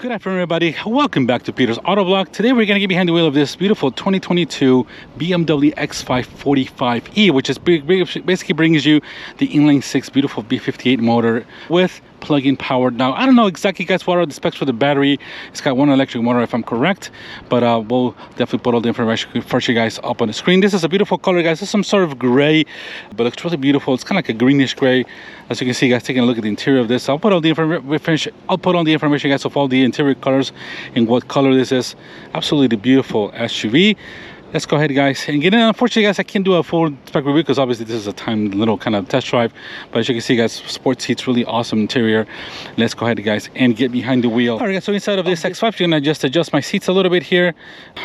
Good afternoon, everybody. Welcome back to Peter's Autovlog. Today we're going to get behind the wheel of this beautiful 2022 BMW X5 45e, which is basically brings you the inline six beautiful B58 motor with plug-in powered. Now, I don't know exactly, guys, what are the specs for the battery. It's got one electric motor, if I'm correct, but we'll definitely put all the information for you guys up on the screen. This is a beautiful color, guys. It's some sort of gray, but it's really beautiful. It's kind of like a greenish gray. As you can see, guys, taking a look at the interior of this, I'll put all the information, guys, of all the interior colors and what color this is. Absolutely beautiful SUV. Let's go ahead, guys, and get in. Unfortunately, guys, I can't do a full spec review because obviously this is a timed little kind of test drive, but as you can see, guys, sport seats, really awesome interior. Let's go ahead, guys, and get behind the wheel. All right, guys, so inside of this X5, you're gonna just adjust my seats a little bit here.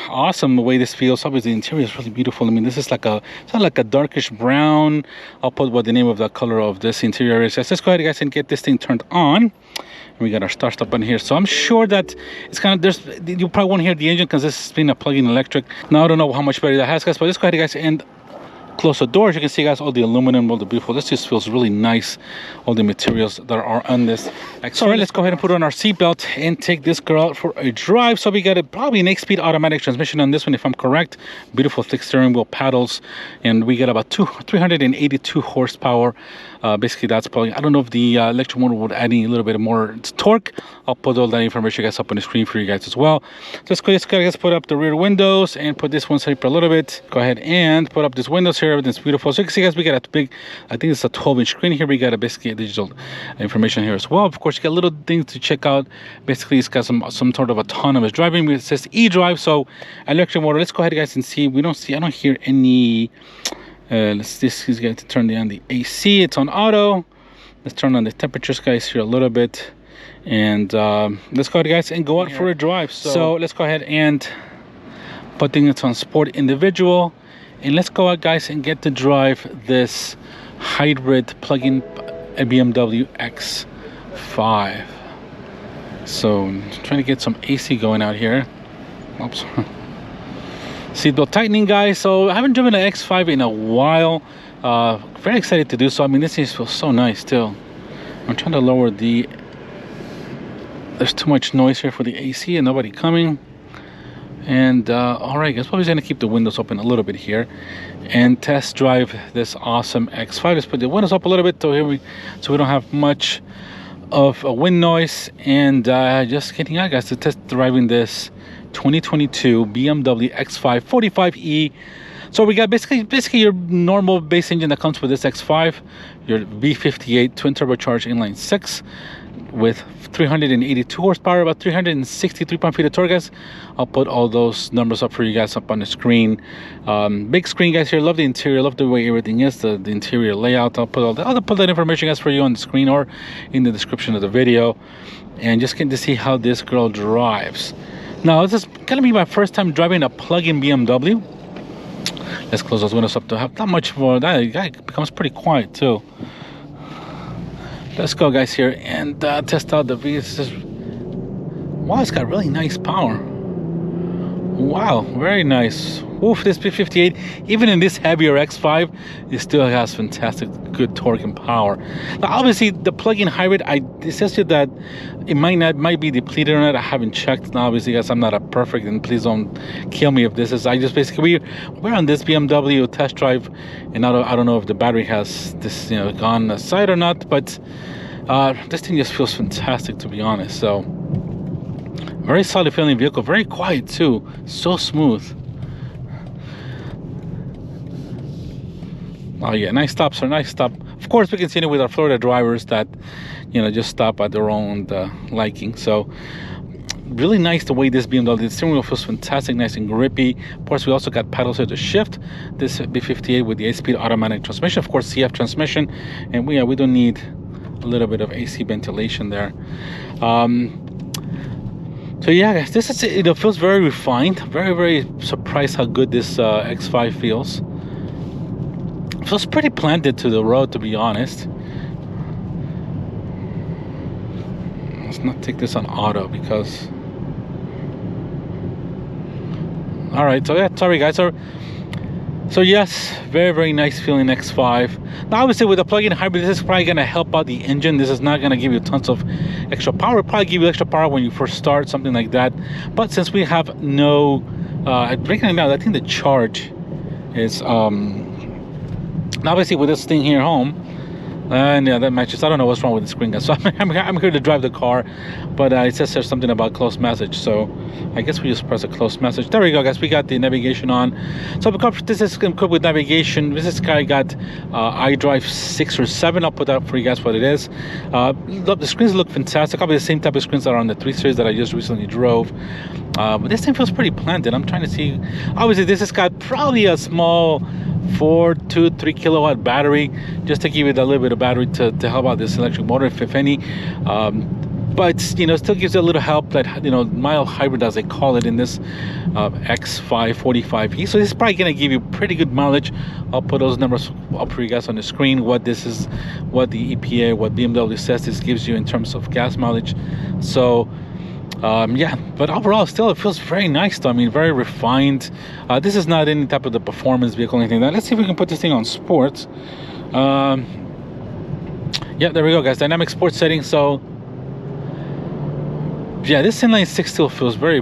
Awesome the way this feels. Obviously the interior is really beautiful. I mean, this is like a, it's not like a darkish brown. I'll put what the name of the color of this interior is. Let's go ahead, guys, and get this thing turned on. We got our start stop button here, so I'm sure that it's kind of, you probably won't hear the engine because this has been a plug-in electric. Now I don't know how much battery that has, guys, but let's go ahead, guys, and close the doors. You can see, guys, all the aluminum, all the beautiful. This just feels really nice, all the materials that are on this. So, all right, let's go ahead and put on our seatbelt and take this girl out for a drive. So we got probably an 8-speed automatic transmission on this one, if I'm correct. Beautiful thick steering wheel paddles, and we get about 382 horsepower. Basically, that's probably, I don't know if the electric motor would add any little bit more torque. I'll put all that information, guys, up on the screen for you guys as well. So let's go, guys, put up the rear windows and put this one straight for a little bit. Go ahead and put up this windows here. Everything's beautiful. So you can see, guys, we got a big, I think it's a 12-inch screen here. We got a basically digital information here as well. Of course, you got little things to check out. Basically, it's got some sort of autonomous driving. It says e-drive, so electric motor. Let's go ahead, guys, and see. I don't hear any. This is going to turn on the AC. It's on auto. Let's turn on the temperatures, guys, here a little bit, and let's go ahead, guys, and go out for a drive. So let's go ahead and put things on sport individual, and let's go out, guys, and get to drive this hybrid plug-in BMW X5. So trying to get some AC going out here. Oops. Seatbelt tightening, guys. So I haven't driven an X5 in a while. Very excited to do so. I mean, this just feels so nice too. I'm trying to lower the, there's too much noise here for the AC and nobody coming. And all right, guys, probably gonna keep the windows open a little bit here and test drive this awesome X5. Let's put the windows up a little bit so we don't have much of a wind noise, and just getting out, guys, to test driving this 2022 BMW X5 45e. So we got basically your normal base engine that comes with this X5, your V58 twin turbocharged inline six with 382 horsepower, about 363 pound-feet of torque, guys. I'll put all those numbers up for you guys up on the screen. Big screen, guys, here. Love the interior, love the way everything is, the interior layout. I'll put that information, guys, for you on the screen or in the description of the video, and just getting to see how this girl drives. Now, this is gonna be my first time driving a plug-in BMW. Let's close those windows up to have not much more. That guy becomes pretty quiet too. Let's go, guys, here and test out the V6. Wow, it's got really nice power. Wow, very nice. Oof, this B58, even in this heavier X5, it still has fantastic, good torque and power. Now, obviously, the plug-in hybrid, it says here that it might be depleted or not. I haven't checked. Now, obviously, guys, I'm not a perfect, and please don't kill me if this is. I just basically we're on this BMW test drive, and I don't know if the battery has this, gone aside or not, but this thing just feels fantastic, to be honest. So, very solid feeling vehicle, very quiet too, so smooth. Oh yeah, nice stop, sir, nice stop. Of course, we continue with our Florida drivers that, just stop at their own liking. So, really nice the way this BMW, the steering wheel feels fantastic, nice and grippy. Of course, we also got paddles here to shift. This B58 with the 8-speed automatic transmission, of course, CF transmission, and we don't need a little bit of AC ventilation there. So yeah, guys, this is it. It feels very refined. Very, very surprised how good this X5 feels. Feels pretty planted to the road, to be honest. Let's not take this on auto because. All right, so yeah, sorry, guys. So So yes, very nice feeling X5. Now obviously with the plug-in hybrid, this is probably going to help out the engine. This is not going to give you tons of extra power. It'll probably give you extra power when you first start, something like that. But since we have no breaking it down, I think the charge is obviously with this thing here home, and yeah, that matches. I don't know what's wrong with the screen, guys. So I'm here to drive the car, but it says there's something about closed message, so I guess we just press a closed message. There we go, guys. We got the navigation on. So because this is equipped with navigation, this guy got iDrive 6 or 7. I'll put that up for you guys what it is. The screens look fantastic. Probably the same type of screens that are on the 3 Series that I just recently drove. But this thing feels pretty planted. I'm trying to see. Obviously, this has got probably a small 3 kilowatt battery, just to give it a little bit of battery to help out this electric motor, if any. But you know, still gives it a little help that, you know, mild hybrid as they call it in this X5 45e. So this is probably going to give you pretty good mileage. I'll put those numbers up for you guys on the screen. What this is, what the EPA, what BMW says this gives you in terms of gas mileage. So yeah, but overall still it feels very nice though. I mean, very refined. This is not any type of the performance vehicle or anything like that. Let's see if we can put this thing on sports. Yeah, there we go, guys. Dynamic sports settings. So yeah, this inline 6 still feels very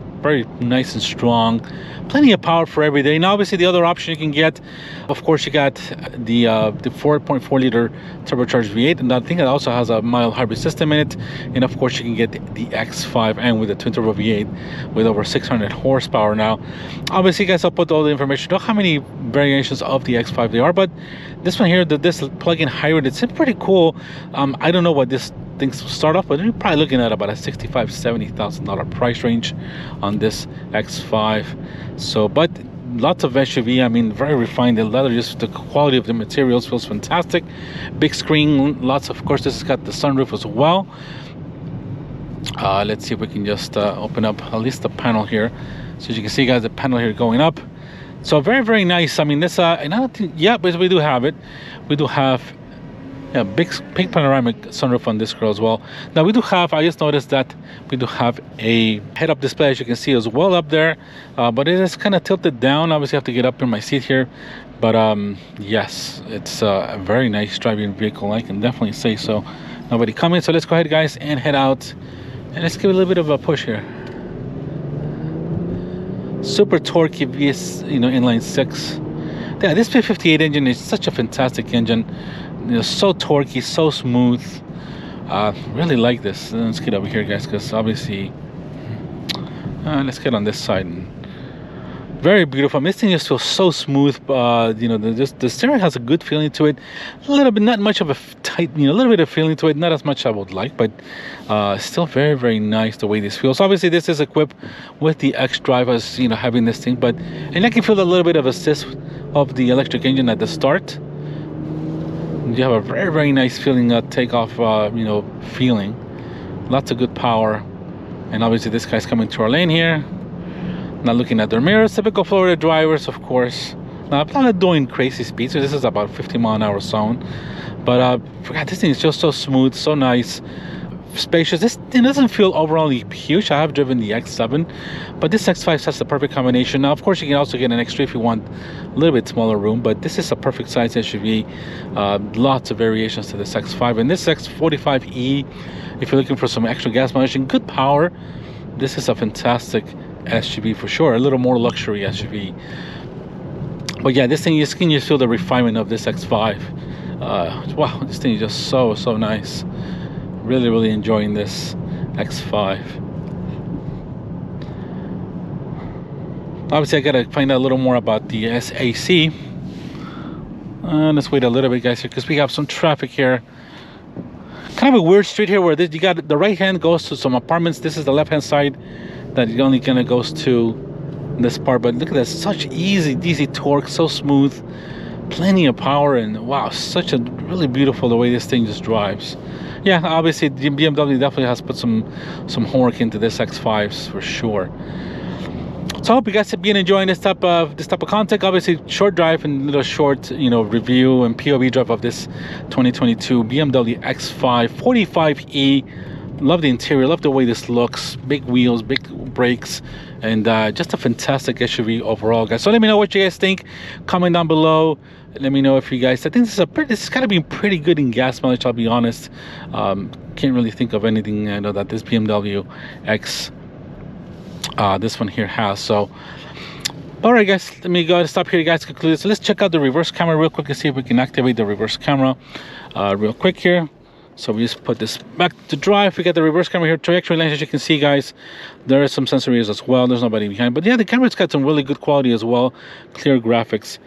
nice and strong. Plenty of power for every day. Now obviously the other option you can get, of course, you got the 4.4 liter turbocharged V8, and I think it also has a mild hybrid system in it. And of course you can get the X5 and with the twin turbo V8 with over 600 horsepower. Now obviously, guys, I'll put all the information. Don't know how many variations of the X5 there are, but this one here, this plug-in hybrid, it's pretty cool. I don't know what this things start off, but you're probably looking at about a $65,000-$70,000 price range on this X5. So, but lots of SUV. I mean, very refined. The leather, just the quality of the materials feels fantastic. Big screen, lots. Of course, this has got the sunroof as well. Let's see if we can just open up at least the panel here, so as you can see, guys, the panel here going up. So very nice. I mean, this and I don't think, yeah, but we do have it. We do have, yeah, big panoramic sunroof on this girl as well. Now we do have, I just noticed that we do have a head-up display, as you can see, as well up there, but it is kind of tilted down. Obviously I have to get up in my seat here, but yes, it's a very nice driving vehicle, I can definitely say so. Nobody coming, so let's go ahead, guys, and head out, and let's give it a little bit of a push here. Super torquey VS, you know, inline 6. Yeah, this P58 engine is such a fantastic engine. You know, so torquey, so smooth. Really like this. Let's get over here, guys, because obviously let's get on this side. Very beautiful. This thing just feels so smooth. You know, the steering has a good feeling to it. A little bit, not much of a tight, you know, a little bit of feeling to it. Not as much as I would like, but still very nice the way this feels. Obviously, this is equipped with the XDrive, as you know, having this thing, but and I can feel a little bit of assist of the electric engine at the start. You have a very nice feeling, takeoff, you know, feeling. Lots of good power, and obviously this guy's coming to our lane here. Not looking at their mirrors, typical Florida drivers, of course. Now, I'm not doing crazy speeds, so this is about 50 mile an hour zone. But forgot, this thing is just so smooth, so nice, spacious. This thing doesn't feel overall huge. I have driven the X7, but this X5 has the perfect combination. Now, of course, you can also get an X3 if you want a little bit smaller room, but this is a perfect size SUV. Lots of variations to this X5, and this X45e, if you're looking for some extra gas mileage and good power, this is a fantastic SUV for sure. A little more luxury SUV. But yeah, this thing, you can just feel the refinement of this X5. Wow, this thing is just so nice. Really enjoying this X5. Obviously, I gotta find out a little more about the SAC. Let's wait a little bit, guys, here, because we have some traffic here. Kind of a weird street here where you got the right hand goes to some apartments. This is the left hand side that it only kind of goes to this part. But look at this, such easy torque, so smooth, plenty of power, and wow, such a really beautiful the way this thing just drives. Yeah, obviously the BMW definitely has put some homework into this X5s for sure. So I hope you guys have been enjoying this type of content. Obviously, short drive and little short, you know, review and POV drive of this 2022 BMW X5 45e Love the interior, love the way this looks. Big wheels, big brakes, and just a fantastic SUV overall, guys. So let me know what you guys think. Comment down below. Let me know if you guys, I think this is gotta be pretty good in gas mileage, I'll be honest. Can't really think of anything that this BMW X this one here has. So all right, guys, let me go ahead and stop here, guys, conclude. So let's check out the reverse camera real quick and see if we can activate the reverse camera real quick here. So we just put this back to drive. We got the reverse camera here, trajectory lens, as you can see, guys. There are some sensor areas as well. There's nobody behind, but yeah, the camera's got some really good quality as well, clear graphics,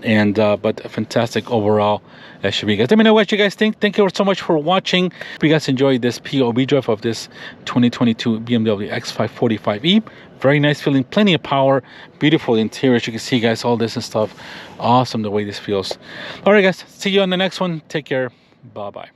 and but a fantastic overall SUV, guys. Let me know what you guys think. Thank you so much for watching. If you guys enjoyed this POV drive of this 2022 BMW X5 45e, very nice feeling, plenty of power, beautiful interior, as you can see, guys, all this and stuff. Awesome the way this feels. All right, guys, see you on the next one. Take care. Bye bye.